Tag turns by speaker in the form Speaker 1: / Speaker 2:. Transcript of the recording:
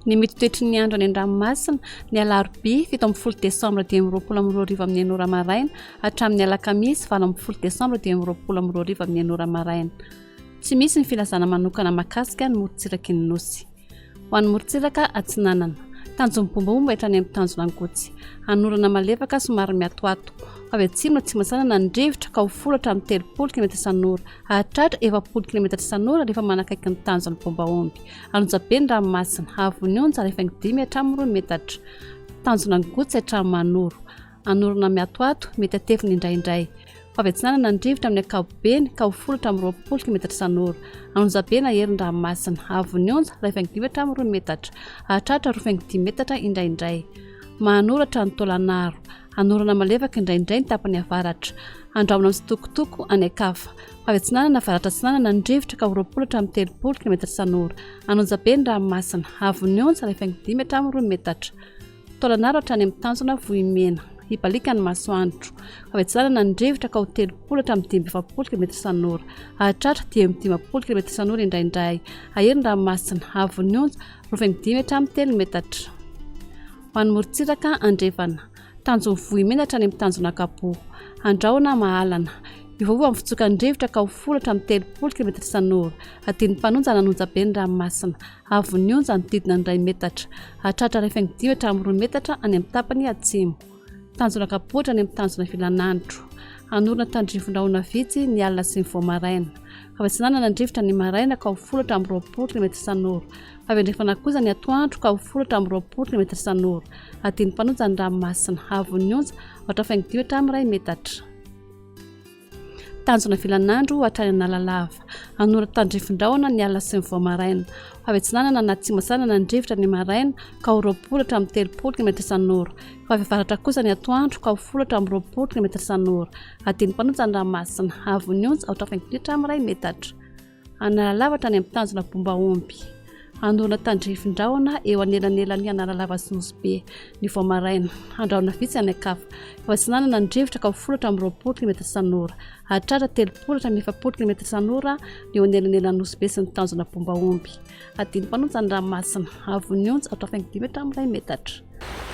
Speaker 1: Ny mety toetry ny andro any an-dranomasina ny alarobia 17 Décembre dia 22 amin'ny anora maraina hatramin'ny alakamisy 20 Décembre dia 22 amin'ny anora maraina. Tsy misy ny filazana manokana mahakasika ny morontsiraka ny nosy. Ho an'ny morontsiraka atsinanana tanjony bombabomba hatrany amin'ny tanjonangotsy. Anorana malefaka somary miatoato. Avy atsimo tsy masana ny rivotra ka ho folatra amin'ny 30 km isan'ora. Hahatratra 20 km isan'ora rehefa manakaiky ny tanjon'ny bombahomby. Anonjabe ny ranomasina havon'ny onja rehefa 5 hatramin'ny 2 metatra. Tanjonangotsy hatramin'ny manoro. Anorana miatoato mety atefiny indraindray. Avy atsinanana ny rivotra amin'ny ankapobeny ka ho folatra amin'ny 20 km isan'ora. Anonjabe na herin'ny ranomasina havon'ny onja rehefa 5 hatramin'ny 2 metatra. Hahatratra 25 metatra indraindray. Mahanoratra ny tôlanaro. Anorana malefaka indraindray ny tapany avaratra. Andraona amin'ny sitokotoko any akafa. Avy atsinanana avaratra atsinanana ny rivotra ka ho roapolatra amin'ny 30 km isan'ora. Anonjabe ny ranomasina havon'ny onja rehefa 5 hatramin'ny 2 metatra. Tôlanaro hatrany amin'ny tanjona vohimena. Hibalika ny masoandro. Avy atsinanana ny rivotra ka ho 30 amin'ny 20 km isan'ora. Hahatratra 10 km isan'ora indraindray. Aherin'ny ranomasina havon'ny onja rehefa 5 hatramin'ny 3 metatra. Ho an'ny morontsiraka andrefana. Tanjony vohimena hatrany amin'ny tanjona kapoha. Andraona mahalana. Ivovo amin'ny fitsokan'ny rivotra ka ho folatra amin'ny 30 km isan'ora. Adin'ny mpanonja nanonjabe ny ranomasina. Havon'ny onja ny didina ny 2 metatra. Hahatratra rehefa 5 hatramin'ny 2 metatra any amin'ny tapany atsimo. Tanjona kapoha hatrany amin'ny tanjona filanandro. Anorana tandrifondrahona vitsy ny alina sy ny voamaraina. Avy atsinanana ny rivotra ny maraina ka ho folatra amin'ny 20 km isan'ora. Avy andrefana kosa ny atoandro ka ho folatra amin'ny 20 km isan'ora. Adin'ny mpanonja ny ranomasina havon'ny onja ohatra 5 hatramin'ny 2 metatra. Tanjona filanandro hatrany analalava. Anora tandrifondrahona ny alina sy ny voamaraina. Avy atsinanana na tsy masanana ny rivotra ny maraina ka ho roapolatra amin'ny 30 km isan'ora. Avy avaratra kosa ny atoandro ka ho folatra amin'ny 20 km isan'ora. Adin'ny mpanonja ny ranomasina havon'ny onja ohatra 5 hatramin'ny 2 metatra. Analalava hatrany amin'ny tanjona bombahomby. Anorana tandrifondrahona eo anelanelan'ny analalava sy nosy ny voamaraina. Andraona vitsy any akafa. Avy atsinanana ny rivotra ka ho folatra amin'ny 20 km isan'ora. Hahatratra 30 hatramin'ny 20 km isan'ora ny eo anelanelan'ny nosy sy ny tanjona bombahomby. Adin'ny mpanonja ny ranomasina havon'ny onja ohatra 5 hatramin'ny 2 metatra.